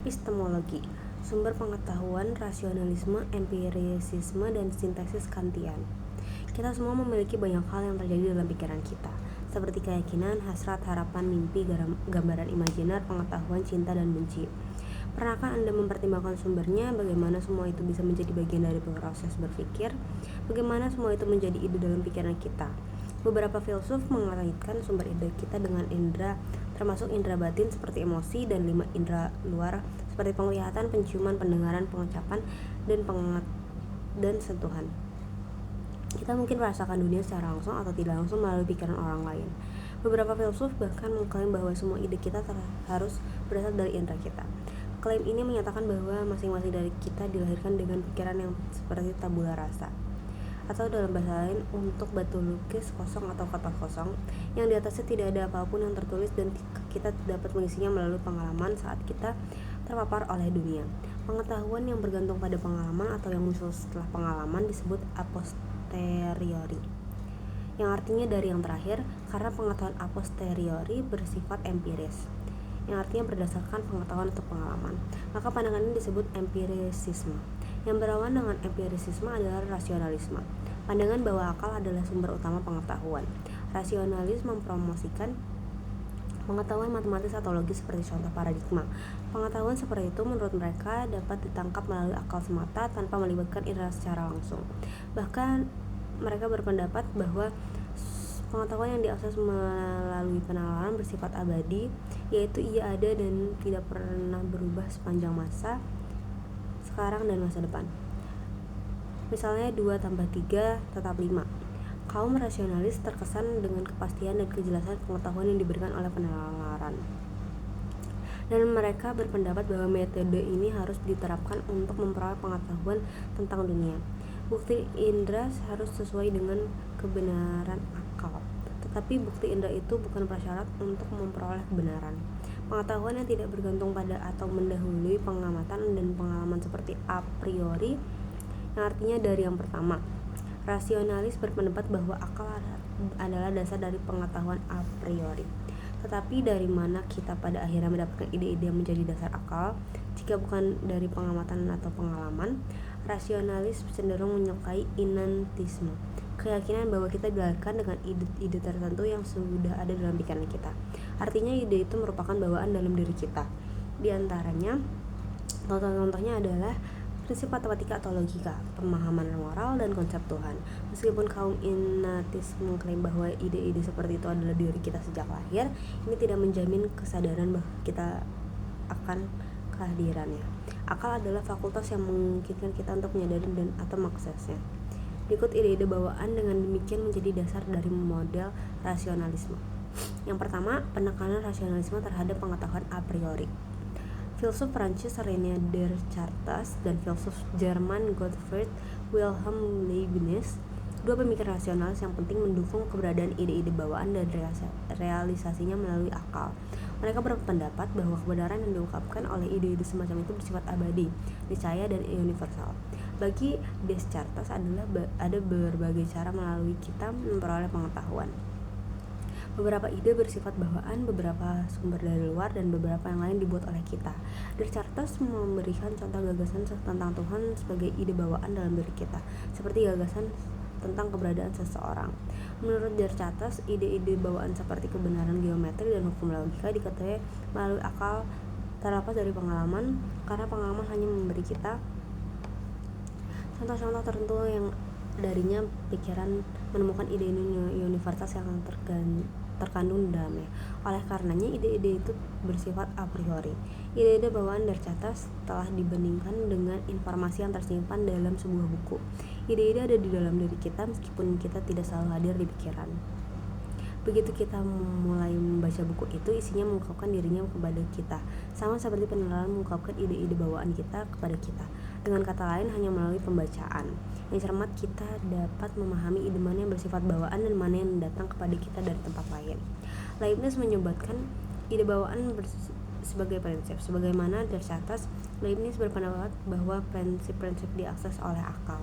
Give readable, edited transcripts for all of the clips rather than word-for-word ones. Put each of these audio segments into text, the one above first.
Epistemologi, sumber pengetahuan, rasionalisme, empirisisme, dan sintesis Kantian. Kita semua memiliki banyak hal yang terjadi dalam pikiran kita, seperti keyakinan, hasrat, harapan, mimpi, gambaran imajiner, pengetahuan, cinta, dan benci. Pernahkah Anda mempertimbangkan sumbernya, bagaimana semua itu bisa menjadi bagian dari proses berpikir, bagaimana semua itu menjadi ide dalam pikiran kita? Beberapa filsuf mengaitkan sumber ide kita dengan indera, termasuk indera batin seperti emosi dan 5 indera luar seperti penglihatan, penciuman, pendengaran, pengucapan, dan sentuhan. Kita mungkin merasakan dunia secara langsung atau tidak langsung melalui pikiran orang lain. Beberapa filsuf bahkan mengklaim bahwa semua ide kita harus berasal dari indera kita. Klaim ini menyatakan bahwa masing-masing dari kita dilahirkan dengan pikiran yang seperti tabula rasa, atau dalam bahasa lain untuk batu lukis kosong atau kotak kosong yang di atasnya tidak ada apapun yang tertulis dan kita dapat mengisinya melalui pengalaman saat kita terpapar oleh dunia. Pengetahuan yang bergantung pada pengalaman atau yang muncul setelah pengalaman disebut a posteriori, yang artinya dari yang terakhir, karena pengetahuan a posteriori bersifat empiris, yang artinya berdasarkan pengetahuan atau pengalaman. Maka pandangan ini disebut empirisisme. Yang berlawan dengan empirisisme adalah rasionalisme, pandangan bahwa akal adalah sumber utama pengetahuan. Rasionalis mempromosikan pengetahuan matematis atau logis seperti contoh paradigma. Pengetahuan seperti itu menurut mereka dapat ditangkap melalui akal semata tanpa melibatkan indera secara langsung. Bahkan mereka berpendapat bahwa pengetahuan yang diakses melalui penalaran bersifat abadi, yaitu ia ada dan tidak pernah berubah sepanjang masa sekarang dan masa depan. Misalnya 2 tambah 3 tetap 5. Kaum rasionalis terkesan dengan kepastian dan kejelasan pengetahuan yang diberikan oleh penalaran, dan mereka berpendapat bahwa metode ini harus diterapkan untuk memperoleh pengetahuan tentang dunia. Bukti indera harus sesuai dengan kebenaran akal, tetapi bukti indera itu bukan prasyarat untuk memperoleh kebenaran. Pengetahuan yang tidak bergantung pada atau mendahului pengamatan dan pengalaman seperti a priori, yang artinya dari yang pertama. Rasionalis berpendapat bahwa akal adalah dasar dari pengetahuan a priori. Tetapi dari mana kita pada akhirnya mendapatkan ide-ide yang menjadi dasar akal, jika bukan dari pengamatan atau pengalaman? Rasionalis cenderung menyukai inantisme, keyakinan bahwa kita dilahirkan dengan ide-ide tertentu yang sudah ada dalam pikiran kita. Artinya ide itu merupakan bawaan dalam diri kita. Di antaranya, contoh-contohnya adalah prinsip matematika atau logika, pemahaman moral, dan konsep Tuhan. Meskipun kaum inatis mengklaim bahwa ide-ide seperti itu adalah diri kita sejak lahir, ini tidak menjamin kesadaran bahwa kita akan kehadirannya. Akal adalah fakultas yang memungkinkan kita untuk menyadari dan atau mengaksesnya. Berikut ide-ide bawaan dengan demikian menjadi dasar dari model rasionalisme. Yang pertama, penekanan rasionalisme terhadap pengetahuan a priori. Filsuf Prancis René Descartes dan filsuf Jerman Gottfried Wilhelm Leibniz, dua pemikir rasionalis yang penting, mendukung keberadaan ide-ide bawaan dan realisasinya melalui akal. Mereka berpendapat bahwa kebenaran yang diungkapkan oleh ide-ide semacam itu bersifat abadi, niscaya, dan universal. Bagi Descartes ada berbagai cara melalui kita memperoleh pengetahuan. Beberapa ide bersifat bawaan, beberapa sumber dari luar, dan beberapa yang lain dibuat oleh kita. Descartes memberikan contoh gagasan tentang Tuhan sebagai ide bawaan dalam diri kita, seperti gagasan tentang keberadaan seseorang. Menurut Descartes, ide-ide bawaan seperti kebenaran geometri dan hukum logika diketahui melalui akal terlepas dari pengalaman, karena pengalaman hanya memberi kita contoh-contoh tertentu yang darinya pikiran menemukan ide universal yang terkandung di dalamnya. Oleh karenanya, ide-ide itu bersifat a priori. Ide-ide bawaan Descartes telah dibandingkan dengan informasi yang tersimpan dalam sebuah buku. Ide-ide ada di dalam diri kita meskipun kita tidak selalu hadir di pikiran. Begitu kita mulai membaca buku itu, isinya mengungkapkan dirinya kepada kita, sama seperti penelaran mengungkapkan ide-ide bawaan kita kepada kita. Dengan kata lain, hanya melalui pembacaan yang cermat kita dapat memahami ide mana yang bersifat bawaan dan mana yang datang kepada kita dari tempat lain. Leibniz menyebutkan ide bawaan sebagai prinsip. Sebagaimana Descartes, Leibniz berpendapat bahwa prinsip-prinsip diakses oleh akal.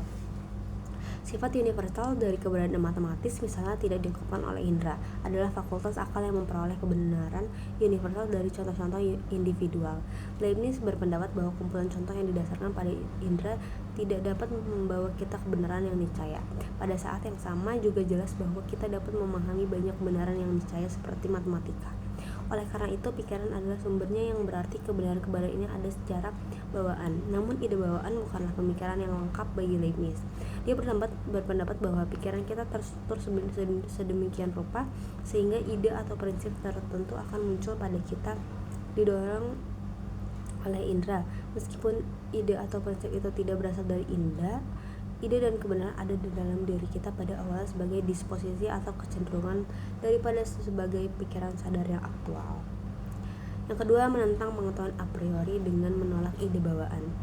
Sifat universal dari keberadaan matematis misalnya tidak diungkapkan oleh indera adalah fakultas akal yang memperoleh kebenaran universal dari contoh-contoh individual. Leibniz berpendapat bahwa kumpulan contoh yang didasarkan pada indera tidak dapat membawa kita kebenaran yang niscaya. Pada saat yang sama juga jelas bahwa kita dapat memahami banyak kebenaran yang niscaya seperti matematika. Oleh karena itu, pikiran adalah sumbernya, yang berarti kebenaran-kebenaran ini ada secara bawaan. Namun ide bawaan bukanlah pemikiran yang lengkap bagi Leibniz. Dia berpendapat bahwa pikiran kita terstruktur sedemikian rupa sehingga ide atau prinsip tertentu akan muncul pada kita didorong oleh indera. Meskipun ide atau prinsip itu tidak berasal dari indera, ide dan kebenaran ada di dalam diri kita pada awalnya sebagai disposisi atau kecenderungan daripada sebagai pikiran sadar yang aktual. Yang kedua, menentang pengetahuan a priori dengan menolak ide bawaan.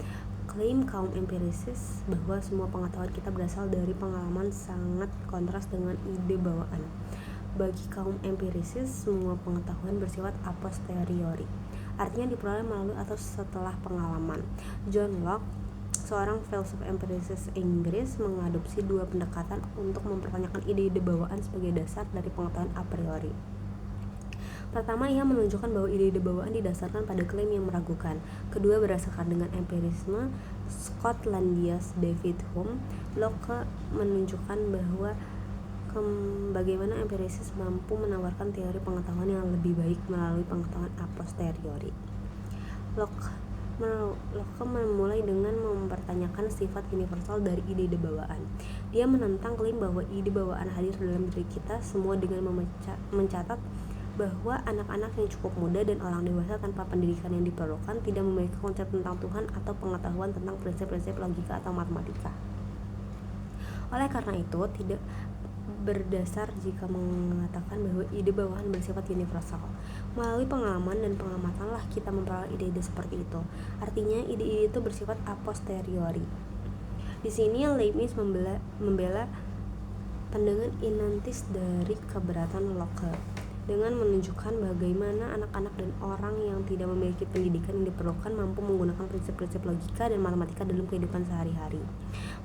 Klaim kaum empirisis bahwa semua pengetahuan kita berasal dari pengalaman sangat kontras dengan ide bawaan. Bagi kaum empirisis, semua pengetahuan bersifat a posteriori, artinya diperoleh melalui atau setelah pengalaman. John Locke, seorang filsuf empirisis Inggris, mengadopsi dua pendekatan untuk mempertanyakan ide-ide bawaan sebagai dasar dari pengetahuan a priori. Pertama, ia menunjukkan bahwa ide-ide bawaan didasarkan pada klaim yang meragukan. Kedua, berdasarkan dengan empirisme Skotlandias David Hume, Locke menunjukkan bahwa bagaimana empirisis mampu menawarkan teori pengetahuan yang lebih baik melalui pengetahuan a posteriori. Locke memulai dengan mempertanyakan sifat universal dari ide-ide bawaan. Dia menentang klaim bahwa ide bawaan hadir dalam diri kita semua dengan mencatat bahwa anak-anak yang cukup muda dan orang dewasa tanpa pendidikan yang diperlukan tidak memiliki konsep tentang Tuhan atau pengetahuan tentang prinsip-prinsip logika atau matematika. Oleh karena itu, tidak berdasar jika mengatakan bahwa ide bawaan bersifat universal. Melalui pengalaman dan pengamatanlah kita memperoleh ide-ide seperti itu. Artinya, ide-ide itu bersifat a posteriori. Di sini Leibniz membela pandangan inantis dari keberatan Locke dengan menunjukkan bagaimana anak-anak dan orang yang tidak memiliki pendidikan yang diperlukan mampu menggunakan prinsip-prinsip logika dan matematika dalam kehidupan sehari-hari.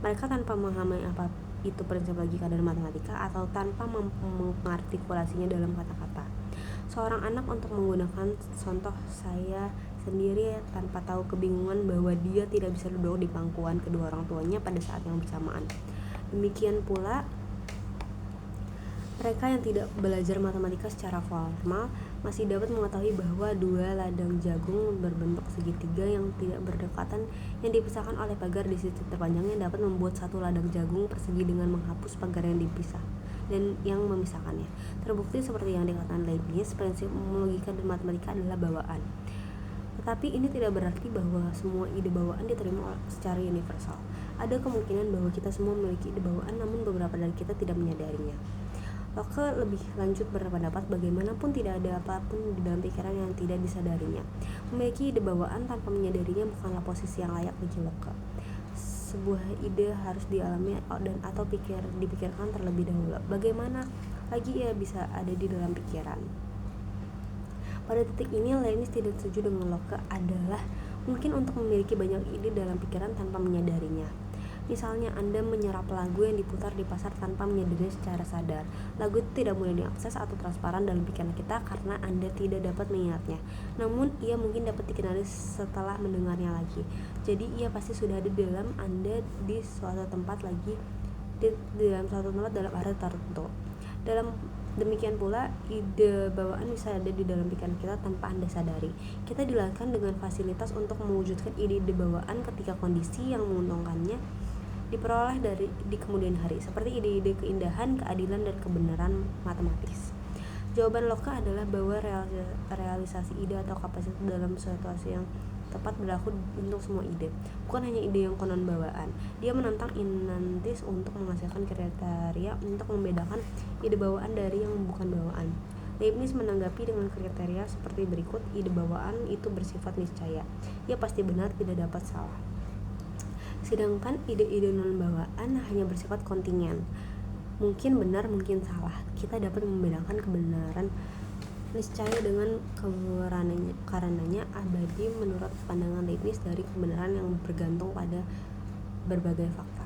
Mereka tanpa memahami apa itu prinsip logika dan matematika atau tanpa mampu mengartikulasinya dalam kata-kata. Seorang anak untuk menggunakan contoh saya sendiri tanpa tahu kebingungan bahwa dia tidak bisa duduk di pangkuan kedua orang tuanya pada saat yang bersamaan. Demikian pula mereka yang tidak belajar matematika secara formal masih dapat mengetahui bahwa dua ladang jagung berbentuk segitiga yang tidak berdekatan yang dipisahkan oleh pagar di sisi terpanjangnya dapat membuat satu ladang jagung persegi dengan menghapus pagar yang dipisah dan yang memisahkannya. Terbukti seperti yang dikatakan Leibniz, prinsip logika dan matematika adalah bawaan. Tetapi ini tidak berarti bahwa semua ide bawaan diterima secara universal. Ada kemungkinan bahwa kita semua memiliki ide bawaan, namun beberapa dari kita tidak menyadarinya. Locke lebih lanjut berpendapat bagaimanapun tidak ada apapun di dalam pikiran yang tidak disadarinya. Memiliki ide bawaan tanpa menyadarinya bukanlah posisi yang layak bagi Locke. Sebuah ide harus dialami dan atau dipikirkan terlebih dahulu. Bagaimana lagi ia bisa ada di dalam pikiran? Pada titik ini, Leibniz tidak setuju dengan Locke adalah mungkin untuk memiliki banyak ide dalam pikiran tanpa menyadarinya. Misalnya, Anda menyerap lagu yang diputar di pasar tanpa menyadarinya secara sadar. Lagu itu tidak mudah diakses atau transparan dalam pikiran kita karena Anda tidak dapat mengingatnya. Namun, ia mungkin dapat dikenali setelah mendengarnya lagi. Jadi, ia pasti sudah ada di dalam Anda di suatu tempat lagi, di dalam suatu tempat dalam area tertentu. Demikian pula, ide bawaan bisa ada di dalam pikiran kita tanpa Anda sadari. Kita dilahirkan dengan fasilitas untuk mewujudkan ide-ide bawaan ketika kondisi yang menguntungkannya diperoleh di kemudian hari, seperti ide-ide keindahan, keadilan, dan kebenaran matematis. Jawaban Locke adalah bahwa realisasi ide atau kapasitas dalam situasi yang tepat berlaku untuk semua ide, bukan hanya ide yang konon bawaan. Dia menantang inantis untuk menghasilkan kriteria untuk membedakan ide bawaan dari yang bukan bawaan. Leibniz menanggapi dengan kriteria seperti berikut: ide bawaan itu bersifat niscaya, ia pasti benar, tidak dapat salah. Sedangkan ide-ide non-bawaan hanya bersifat kontingen, mungkin benar, mungkin salah. Kita dapat membedakan kebenaran niscaya dengan karenanya abadi menurut pandangan Leibniz dari kebenaran yang bergantung pada berbagai fakta.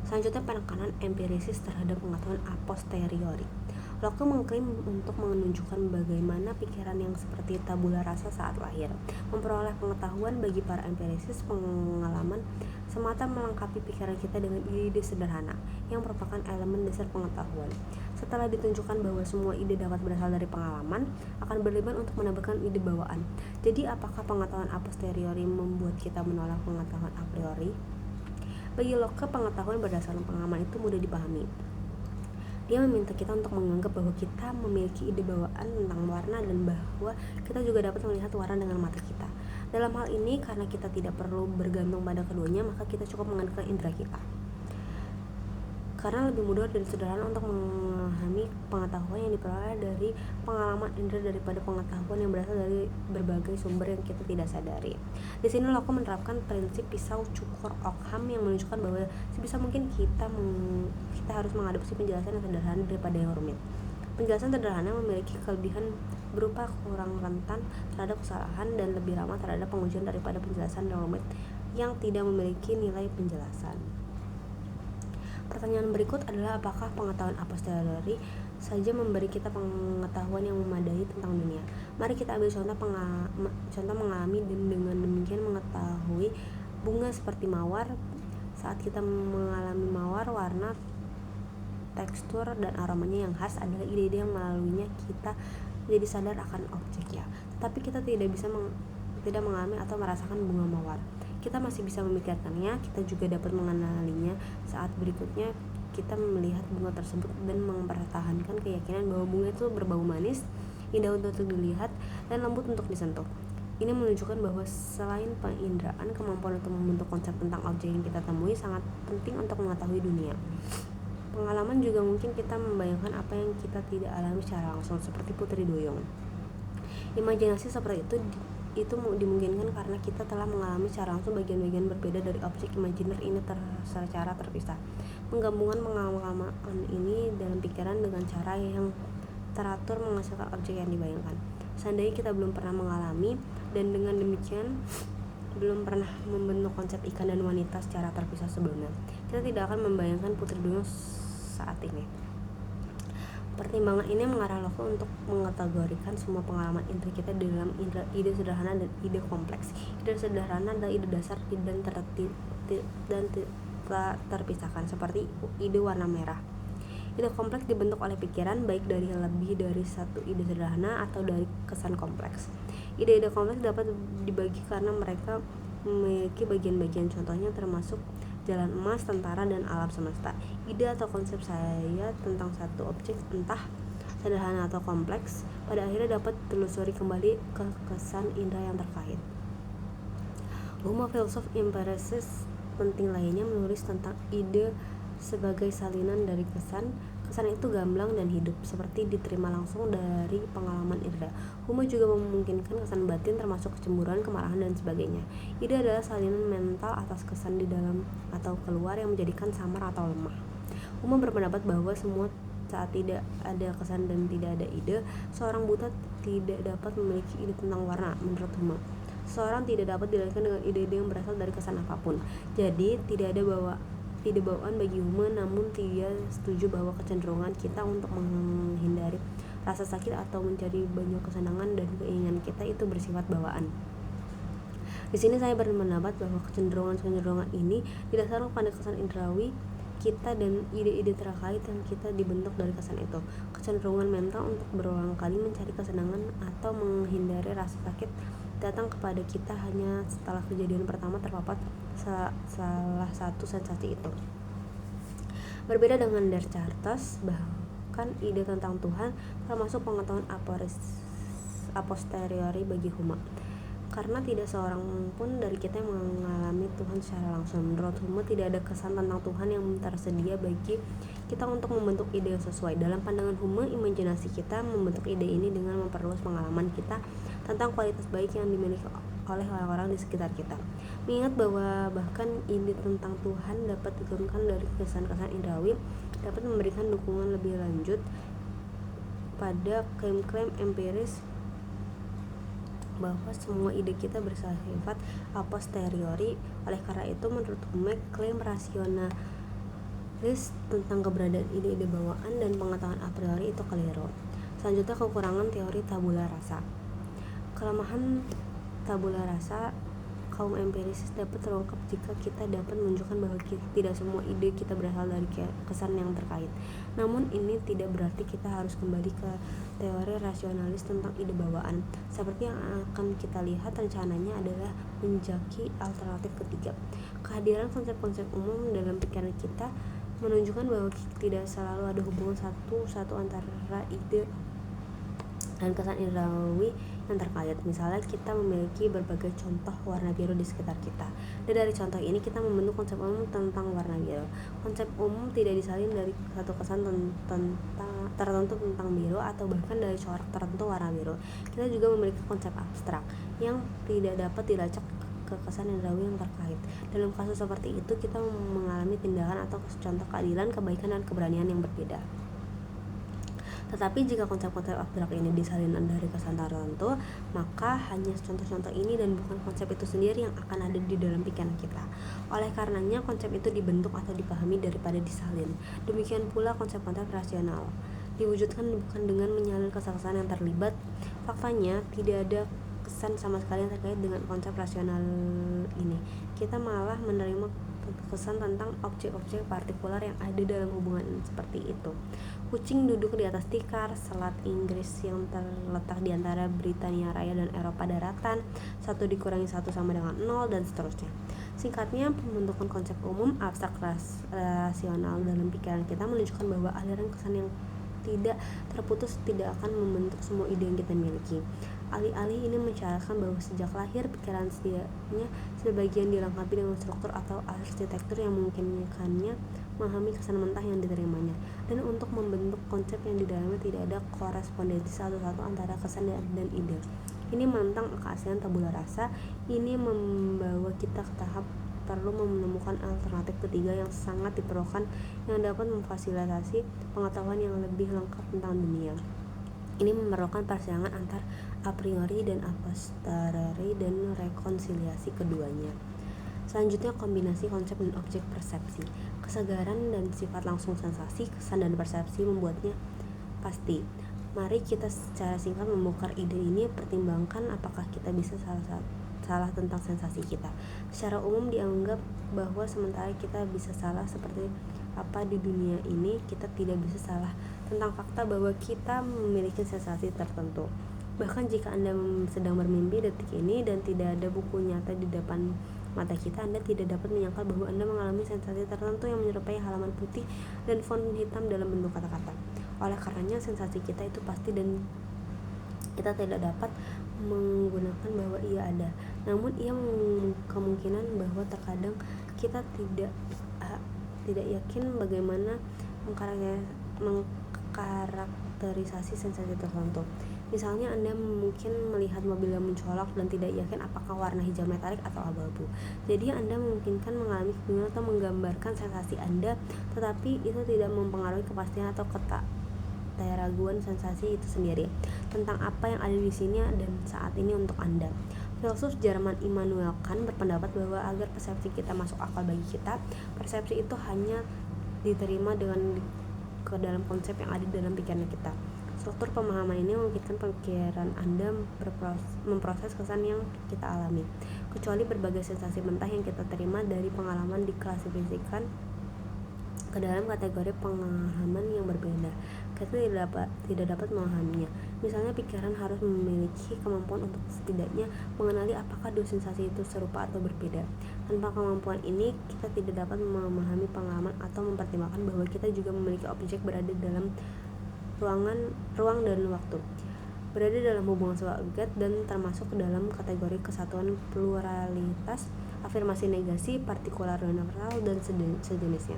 Selanjutnya, penekanan empirisis terhadap pengetahuan a posteriori. Locke mengklaim untuk menunjukkan bagaimana pikiran yang seperti tabula rasa saat lahir memperoleh pengetahuan. Bagi para empirisis, pengalaman semata melengkapi pikiran kita dengan ide sederhana yang merupakan elemen dasar pengetahuan. Setelah ditunjukkan bahwa semua ide dapat berasal dari pengalaman, akan berlebihan untuk menambahkan ide bawaan. Jadi, apakah pengetahuan a posteriori membuat kita menolak pengetahuan a priori? Bagi Locke, pengetahuan berdasarkan pengalaman itu mudah dipahami. Dia meminta kita untuk menganggap bahwa kita memiliki ide bawaan tentang warna dan bahwa kita juga dapat melihat warna dengan mata kita. Dalam hal ini, karena kita tidak perlu bergantung pada keduanya, maka kita cukup mengandalkan indera kita. Karena lebih mudah dan sederhana untuk memahami pengetahuan yang diperoleh dari pengalaman indera daripada pengetahuan yang berasal dari berbagai sumber yang kita tidak sadari. Di sini Locke menerapkan prinsip pisau cukur Ockham yang menunjukkan bahwa sebisa mungkin kita harus mengadopsi penjelasan yang sederhana daripada yang rumit. Penjelasan sederhana memiliki kelebihan berupa kurang rentan terhadap kesalahan dan lebih ramah terhadap pengujian daripada penjelasan yang rumit yang tidak memiliki nilai penjelasan. Pertanyaan berikut adalah, apakah pengetahuan a posteriori saja memberi kita pengetahuan yang memadai tentang dunia? Mari kita ambil contoh mengalami dan dengan demikian mengetahui bunga seperti mawar. Saat kita mengalami mawar, warna, tekstur, dan aromanya yang khas adalah ide-ide yang melaluinya kita jadi sadar akan objeknya. Tetapi kita tidak mengalami atau merasakan bunga mawar. Kita masih bisa memikirkannya, kita juga dapat mengenalinya. Saat berikutnya kita melihat bunga tersebut dan mempertahankan keyakinan bahwa bunga itu berbau manis, indah untuk dilihat, dan lembut untuk disentuh. Ini menunjukkan bahwa selain penginderaan, kemampuan untuk membentuk konsep tentang objek yang kita temui sangat penting untuk mengetahui dunia. Pengalaman juga mungkin kita membayangkan apa yang kita tidak alami secara langsung, seperti Putri Duyung. Imajinasi seperti itu dimungkinkan karena kita telah mengalami secara langsung bagian-bagian berbeda dari objek imajiner ini secara terpisah. Penggabungan pengalaman ini dalam pikiran dengan cara yang teratur menghasilkan objek yang dibayangkan. Seandainya kita belum pernah mengalami dan dengan demikian belum pernah membentuk konsep ikan dan wanita secara terpisah sebelumnya, kita tidak akan membayangkan Putri Duyung saat ini. Pertimbangan ini mengarah Locke untuk mengategorikan semua pengalaman indera kita dalam ide sederhana dan ide kompleks. Ide sederhana adalah ide dasar dan terpisahkan, seperti ide warna merah. Ide kompleks dibentuk oleh pikiran, baik dari lebih dari satu ide sederhana atau dari kesan kompleks. Ide-ide kompleks dapat dibagi karena mereka memiliki bagian-bagian, contohnya termasuk jalan emas, tentara, dan alam semesta. Ide atau konsep saya tentang satu objek, entah sederhana atau kompleks, pada akhirnya dapat ditelusuri kembali ke kesan indera yang terkait. Hume, filsuf empirisis penting lainnya, menulis tentang ide sebagai salinan dari kesan. Kesan itu gamblang dan hidup, seperti diterima langsung dari pengalaman indera. Hume juga memungkinkan kesan batin termasuk kecemburuan, kemarahan, dan sebagainya. Ide adalah salinan mental atas kesan di dalam atau keluar yang menjadikan samar atau lemah. Hume berpendapat bahwa saat tidak ada kesan dan tidak ada ide, seorang buta tidak dapat memiliki ide tentang warna. Menurut Hume, seorang tidak dapat dilahirkan dengan ide-ide yang berasal dari kesan apapun. Jadi tidak ada ide bawaan bagi Hume, namun dia setuju bahwa kecenderungan kita untuk menghindari rasa sakit atau mencari banyak kesenangan dan keinginan kita itu bersifat bawaan. Di sini saya berpendapat bahwa kecenderungan ini didasarkan pada kesan indrawi kita dan ide-ide terkait yang kita dibentuk dari kesan itu. Kecenderungan mental untuk berulang kali mencari kesenangan atau menghindari rasa sakit datang kepada kita hanya setelah kejadian pertama terpapar salah satu sensasi itu. Berbeda dengan Descartes, bahkan ide tentang Tuhan termasuk pengetahuan a posteriori bagi Hume, karena tidak seorang pun dari kita yang mengalami Tuhan secara langsung. Menurut Hume, tidak ada kesan tentang Tuhan yang tersedia bagi kita untuk membentuk ide yang sesuai. Dalam pandangan Hume, imajinasi kita membentuk ide ini dengan memperluas pengalaman kita tentang kualitas baik yang dimiliki oleh orang-orang di sekitar kita. Mengingat bahwa bahkan ide tentang Tuhan dapat diturunkan dari kesan-kesan indrawi, dapat memberikan dukungan lebih lanjut pada klaim-klaim empiris bahwa semua ide kita bersifat a posteriori. Oleh karena itu, menurut Hume, klaim List tentang keberadaan ide-ide bawaan dan pengetahuan a priori itu keliru. Selanjutnya, kekurangan teori tabula rasa. Kelemahan tabula rasa kaum empirisis dapat terungkap jika kita dapat menunjukkan bahwa tidak semua ide kita berasal dari kesan yang terkait. Namun ini tidak berarti kita harus kembali ke teori rasionalis tentang ide bawaan. Seperti yang akan kita lihat, rencananya adalah menjaki alternatif ketiga. Kehadiran konsep-konsep umum dalam pikiran kita menunjukkan bahwa tidak selalu ada hubungan satu antara ide dan kesan indrawi yang terkait. Misalnya, kita memiliki berbagai contoh warna biru di sekitar kita, dan dari contoh ini kita membentuk konsep umum tentang warna biru. Konsep umum tidak disalin dari satu kesan tertentu tentang biru atau bahkan dari corak tertentu warna biru. Kita juga memiliki konsep abstrak yang tidak dapat dilacak ke kesan indrawi yang terkait. Dalam kasus seperti itu, kita mengalami tindakan atau contoh keadilan, kebaikan, dan keberanian yang berbeda. Tetapi jika konsep-konsep abstrak ini disalin dari kesan tertentu, maka hanya contoh-contoh ini dan bukan konsep itu sendiri yang akan ada di dalam pikiran kita. Oleh karenanya, konsep itu dibentuk atau dipahami daripada disalin. Demikian pula konsep-konsep rasional diwujudkan bukan dengan menyalin kesan yang terlibat. Faktanya, tidak ada kesan sama sekali yang terkait dengan konsep rasional ini. Kita malah menerima kesan tentang objek-objek partikular yang ada dalam hubungan seperti itu. Kucing duduk di atas tikar, selat Inggris yang terletak di antara Britania Raya dan Eropa Daratan, 1 dikurangi 1 sama dengan 0, dan seterusnya. Singkatnya, pembentukan konsep umum abstrak rasional dalam pikiran kita menunjukkan bahwa aliran kesan yang tidak terputus tidak akan membentuk semua ide yang kita miliki. Alih-alih ini mensyaratkan bahwa sejak lahir pikiran setidaknya sebagian dilengkapi dengan struktur atau arsitektur yang memungkinkannya memahami kesan mentah yang diterimanya, dan untuk membentuk konsep yang di dalamnya tidak ada korespondensi satu-satu antara kesan dan ide. Ini menentang keaslian tabula rasa. Ini membawa kita ke tahap perlu menemukan alternatif ketiga yang sangat diperlukan, yang dapat memfasilitasi pengetahuan yang lebih lengkap tentang dunia. Ini memerlukan persaingan antar a priori dan a posteriori dan rekonsiliasi keduanya. Selanjutnya, kombinasi konsep dan objek persepsi. Kesegaran dan sifat langsung sensasi, kesan dan persepsi membuatnya pasti. Mari kita secara singkat membongkar ide ini. Pertimbangkan apakah kita bisa salah tentang sensasi kita. Secara umum dianggap bahwa sementara kita bisa salah seperti apa di dunia ini, kita tidak bisa salah tentang fakta bahwa kita memiliki sensasi tertentu. Bahkan jika Anda sedang bermimpi detik ini dan tidak ada buku nyata di depan mata kita, Anda tidak dapat menyangkal bahwa Anda mengalami sensasi tertentu yang menyerupai halaman putih dan font hitam dalam bentuk kata-kata. Oleh karenanya, sensasi kita itu pasti dan kita tidak dapat menggunakan bahwa ia ada. Namun ia kemungkinan bahwa terkadang kita tidak yakin bagaimana mengkarakterisasi sensasi tertentu. Misalnya, Anda mungkin melihat mobil yang mencolok dan tidak yakin apakah warna hijau metalik atau abu-abu. Jadi Anda memungkinkan mengalami kebingungan atau menggambarkan sensasi Anda, tetapi itu tidak mempengaruhi kepastian atau keraguan sensasi itu sendiri tentang apa yang ada di sini dan saat ini untuk Anda. Filsuf Jerman Immanuel Kant berpendapat bahwa agar persepsi kita masuk akal bagi kita, persepsi itu hanya diterima ke dalam konsep yang ada dalam pikiran kita. Struktur pemahaman ini memungkinkan pikiran Anda memproses kesan yang kita alami. Kecuali berbagai sensasi mentah yang kita terima dari pengalaman diklasifikasikan ke dalam kategori pemahaman yang berbeda, kita tidak dapat memahaminya. Misalnya, pikiran harus memiliki kemampuan untuk setidaknya mengenali apakah dua sensasi itu serupa atau berbeda. Tanpa kemampuan ini, kita tidak dapat memahami pengalaman atau mempertimbangkan bahwa kita juga memiliki objek berada dalam ruang dan waktu, berada dalam hubungan subjek dan termasuk dalam kategori kesatuan pluralitas, afirmasi negasi, partikular universal, dan sejenisnya.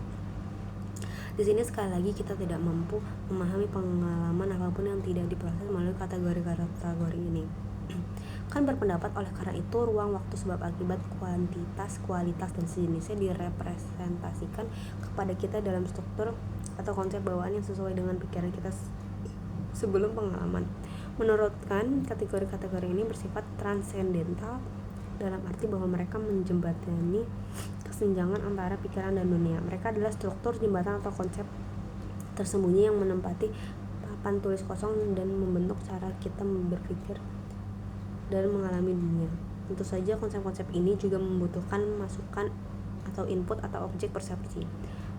Di sini sekali lagi kita tidak mampu memahami pengalaman apapun yang tidak diproses melalui kategori ini. Kan berpendapat oleh karena itu ruang, waktu, sebab akibat, kuantitas, kualitas, dan sejenisnya direpresentasikan kepada kita dalam struktur atau konsep bawaan yang sesuai dengan pikiran kita sebelum pengalaman. Menurut Kant, kategori-kategori ini bersifat transendental dalam arti bahwa mereka menjembatani kesenjangan antara pikiran dan dunia. Mereka adalah struktur, jembatan, atau konsep tersembunyi yang menempati papan tulis kosong dan membentuk cara kita berpikir dan mengalami dunia. Tentu saja konsep-konsep ini juga membutuhkan masukan atau input atau objek persepsi,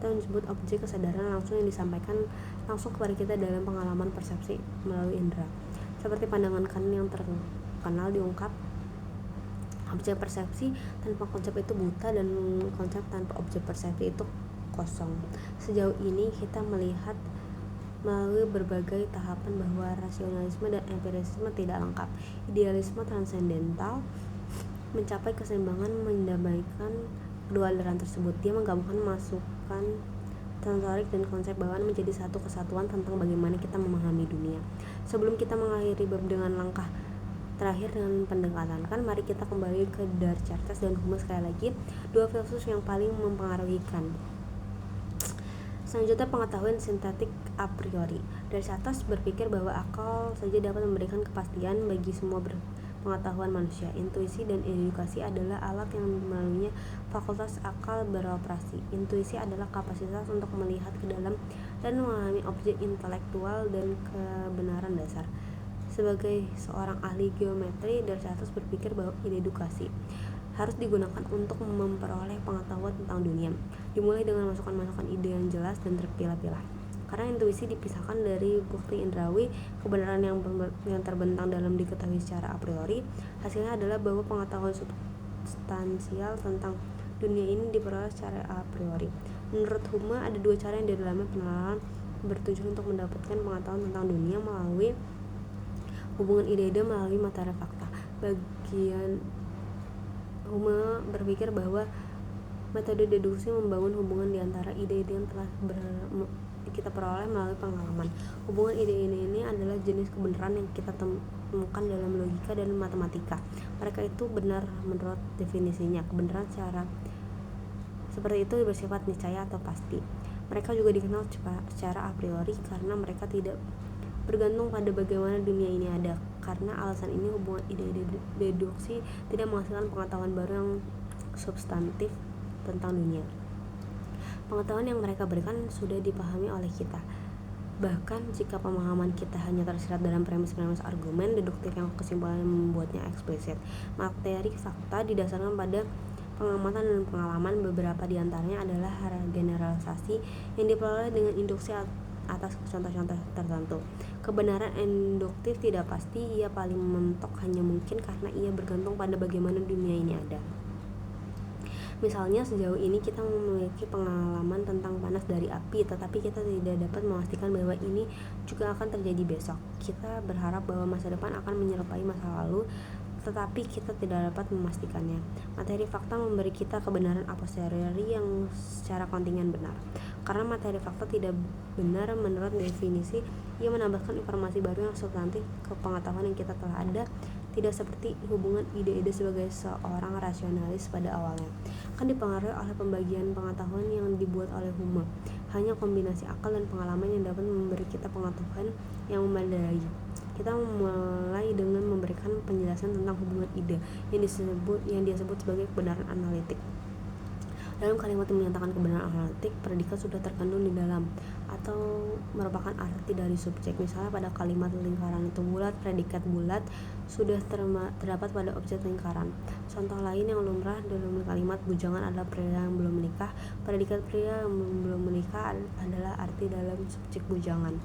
atau yang disebut objek kesadaran langsung yang disampaikan langsung kepada kita dalam pengalaman persepsi melalui indera. Seperti pandangan kanan yang terkenal diungkap, objek persepsi tanpa konsep itu buta dan konsep tanpa objek persepsi itu kosong. Sejauh ini kita melihat melalui berbagai tahapan bahwa rasionalisme dan empirisisme tidak lengkap. Idealisme transendental mencapai keseimbangan mendamaikan kedua aliran tersebut. Dia menggabungkan masukan sensorik dan konsep bawaan menjadi satu kesatuan tentang bagaimana kita memahami dunia. Sebelum kita mengakhiri bab dengan langkah terakhir dengan pendekatan, mari kita kembali ke Descartes dan Hume sekali lagi, dua filsuf yang paling mempengaruhi Kant. Selanjutnya, pengetahuan sintetik a priori. Descartes berpikir bahwa akal saja dapat memberikan kepastian bagi semua pengetahuan manusia. Intuisi dan edukasi adalah alat yang melaluinya fakultas akal beroperasi. Intuisi adalah kapasitas untuk melihat ke dalam dan memahami objek intelektual dan kebenaran dasar. Sebagai seorang ahli geometri, Descartes berpikir bahwa ide edukasi harus digunakan untuk memperoleh pengetahuan tentang dunia, dimulai dengan masukan-masukan ide yang jelas dan terpilah-pilah. Karena intuisi dipisahkan dari bukti indrawi, kebenaran yang terbentang dalam diketahui secara a priori, hasilnya adalah bahwa pengetahuan substansial tentang dunia ini diperoleh secara a priori. Menurut Hume, ada dua cara yang di dalamnya penelaran bertujuan untuk mendapatkan pengetahuan tentang dunia melalui hubungan ide-ide melalui materi fakta. Bagian Hume berpikir bahwa metode deduksi membangun hubungan di antara ide-ide yang telah kita peroleh melalui pengalaman. Hubungan ide-ide ini adalah jenis kebenaran yang kita temukan dalam logika dan matematika. Mereka itu benar menurut definisinya. Kebenaran seperti itu bersifat niscaya atau pasti. Mereka juga dikenal secara a priori karena mereka tidak bergantung pada bagaimana dunia ini ada. Karena alasan ini, hubungan ide-ide deduksi tidak menghasilkan pengetahuan baru yang substantif tentang dunia. Pengetahuan yang mereka berikan sudah dipahami oleh kita. Bahkan jika pemahaman kita hanya tersirat dalam premis-premis argumen deduktif yang kesimpulannya membuatnya eksplisit. Materi fakta didasarkan pada pengamatan dan pengalaman. Beberapa di antaranya adalah generalisasi yang diperoleh dengan induksi atas contoh-contoh tertentu. Kebenaran induktif tidak pasti, ia paling mentok hanya mungkin karena ia bergantung pada bagaimana dunia ini ada. Misalnya, sejauh ini kita memiliki pengalaman tentang panas dari api, tetapi kita tidak dapat memastikan bahwa ini juga akan terjadi besok. Kita berharap bahwa masa depan akan menyerupai masa lalu, tetapi kita tidak dapat memastikannya. Materi fakta memberi kita kebenaran a posteriori yang secara kontingen benar. Karena materi fakta tidak benar menurut definisi, ia menambahkan informasi baru yang substantif ke pengetahuan yang kita telah ada, tidak seperti hubungan ide-ide sebagai seorang rasionalis pada awalnya. Kan dipengaruhi oleh pembagian pengetahuan yang dibuat oleh Hume. Hanya kombinasi akal dan pengalaman yang dapat memberi kita pengetahuan yang memadai. Kita mulai dengan memberikan penjelasan tentang hubungan ide yang dia sebut sebagai kebenaran analitik. Dalam kalimat yang menyatakan kebenaran analitik, predikat sudah terkandung di dalam atau merupakan arti dari subjek. Misalnya pada kalimat lingkaran itu bulat, predikat bulat sudah terdapat pada objek lingkaran. Contoh lain yang lumrah dalam kalimat bujangan adalah pria yang belum menikah. Predikat pria yang belum menikah adalah arti dalam subjek bujangan.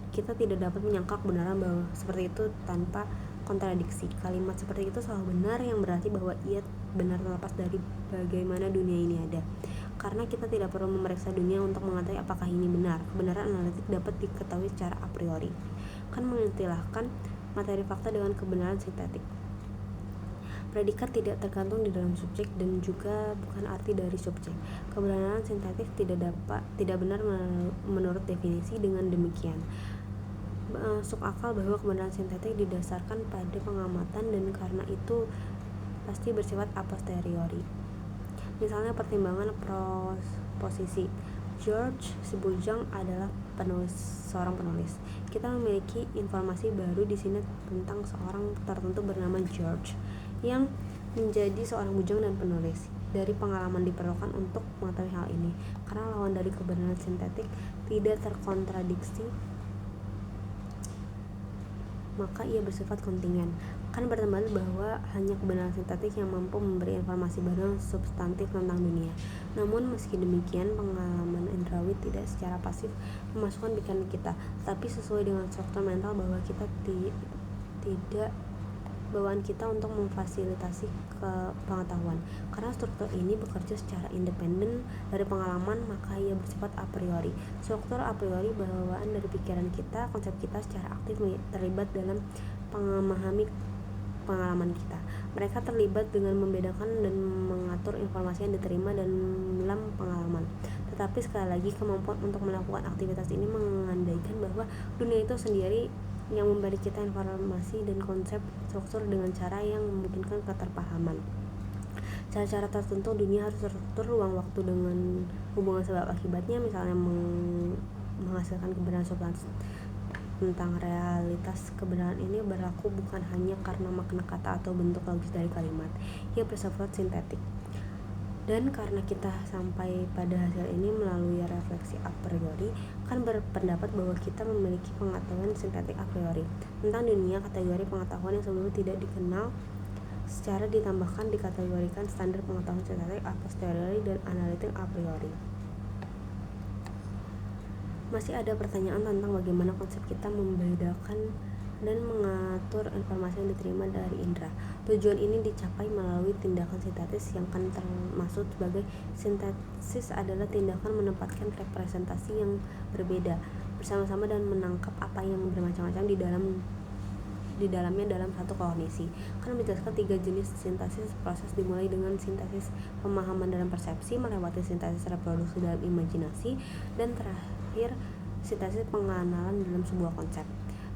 Kita tidak dapat menyangka kebenaran bahwa seperti itu tanpa kontradiksi. Kalimat seperti itu selalu benar, yang berarti bahwa ia benar terlepas dari bagaimana dunia ini ada. Karena kita tidak perlu memeriksa dunia untuk mengetahui apakah ini benar. Kebenaran analitik dapat diketahui secara a priori. Kan mengistilahkan materi fakta dengan kebenaran sintetik. Predikat tidak tergantung di dalam subjek dan juga bukan arti dari subjek. Kebenaran sintetik tidak benar menurut definisi. Dengan demikian, masuk akal bahwa kebenaran sintetik didasarkan pada pengamatan dan karena itu pasti bersifat a posteriori. Misalnya pertimbangan posisi. George Sibujang adalah seorang penulis. Kita memiliki informasi baru di sini tentang seorang tertentu bernama George yang menjadi seorang bujang dan penulis. dari pengalaman diperlukan untuk mengetahui hal ini. Karena lawan dari kebenaran sintetik tidak terkontradiksi, maka ia bersifat kontingen. Akan berteman bahwa hanya kebenaran sintetik yang mampu memberi informasi baru yang substantif tentang dunia. Namun meski demikian, pengalaman indrawi tidak secara pasif memasukkan pikiran kita, tapi sesuai dengan struktur mental bahwa kita tidak bawaan kita untuk memfasilitasi pengetahuan. Karena struktur ini bekerja secara independen dari pengalaman, maka ia bersifat a priori. Struktur a priori bawaan dari pikiran kita, konsep kita secara aktif terlibat dalam memahami pengalaman kita. Mereka terlibat dengan membedakan dan mengatur informasi yang diterima dalam pengalaman. Tetapi sekali lagi, kemampuan untuk melakukan aktivitas ini mengandaikan bahwa dunia itu sendiri yang memberi kita informasi dan konsep struktur dengan cara yang memungkinkan keterpahaman. Cara-cara tertentu dunia harus terstruktur ruang waktu dengan hubungan sebab akibatnya, misalnya menghasilkan kebenaran substansi tentang realitas. Kebenaran ini berlaku bukan hanya karena makna kata atau bentuk logis dari kalimat, ia bersifat sintetik. Dan karena kita sampai pada hasil ini melalui refleksi a priori, kan berpendapat bahwa kita memiliki pengetahuan sintetik a priori tentang dunia. Kategori pengetahuan yang sebelumnya tidak dikenal secara ditambahkan dikategorikan standar pengetahuan sintetik a posteriori dan analitik a priori. Masih ada pertanyaan tentang bagaimana konsep kita membedakan dan mengatur informasi yang diterima dari indera. Tujuan ini dicapai melalui tindakan sintetis yang kan termasuk sebagai sintesis adalah tindakan menempatkan representasi yang berbeda bersama-sama dan menangkap apa yang bermacam-macam di dalamnya dalam satu kognisi. Kan menjelaskan 3 jenis sintesis. Proses dimulai dengan sintesis pemahaman dalam persepsi, melewati sintesis reproduksi dalam imajinasi, dan terakhir sintesis pengenalan dalam sebuah konsep.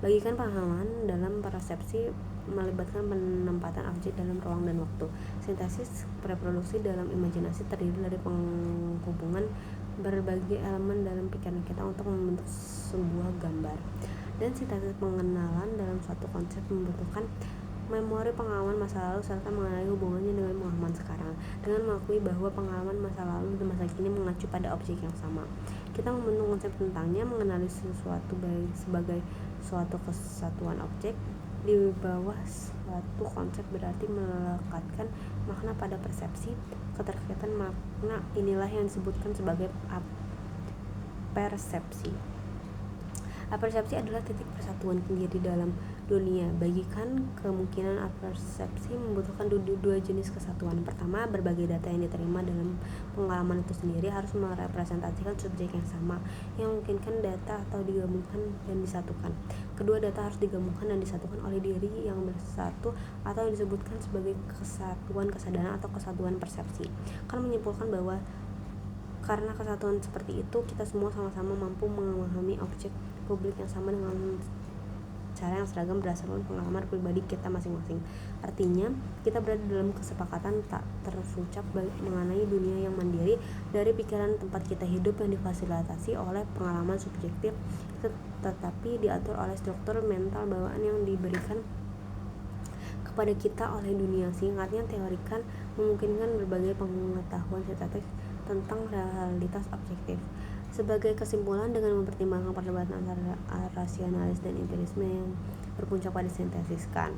Bagikan pemahaman dalam persepsi melibatkan penempatan objek dalam ruang dan waktu. Sintesis reproduksi dalam imajinasi terdiri dari penghubungan berbagai elemen dalam pikiran kita untuk membentuk sebuah gambar. Dan sintesis pengenalan dalam suatu konsep membutuhkan memori pengalaman masa lalu serta mengenali hubungannya dengan pengalaman sekarang, dengan mengakui bahwa pengalaman masa lalu dan masa kini mengacu pada objek yang sama. Kita membentuk konsep tentangnya, mengenali sesuatu sebagai suatu kesatuan objek di bawah suatu konsep berarti melekatkan makna pada persepsi. Keterkaitan makna inilah yang disebutkan sebagai apersepsi. Apersepsi adalah titik persatuan diri dalam dunia. Bagikan kemungkinan apersepsi membutuhkan dua jenis kesatuan. Pertama, berbagai data yang diterima dalam pengalaman itu sendiri harus merepresentasikan subjek yang sama, yang memungkinkan data atau digabungkan dan disatukan. Kedua, data harus digabungkan dan disatukan oleh diri yang bersatu atau yang disebutkan sebagai kesatuan kesadaran atau kesatuan persepsi. Kan menyimpulkan bahwa karena kesatuan seperti itu, kita semua sama-sama mampu memahami objek publik yang sama dengan cara yang seragam berdasarkan pengalaman pribadi kita masing-masing. Artinya, kita berada dalam kesepakatan tak terucap mengenai dunia yang mandiri dari pikiran tempat kita hidup yang difasilitasi oleh pengalaman subjektif, tetapi diatur oleh struktur mental bawaan yang diberikan kepada kita oleh dunia. Singkatnya, teorikan memungkinkan berbagai pengetahuan sintetik tentang realitas objektif. Sebagai kesimpulan, dengan mempertimbangkan perdebatan antara rasionalis dan empirisme yang berpuncak pada sintesis, kan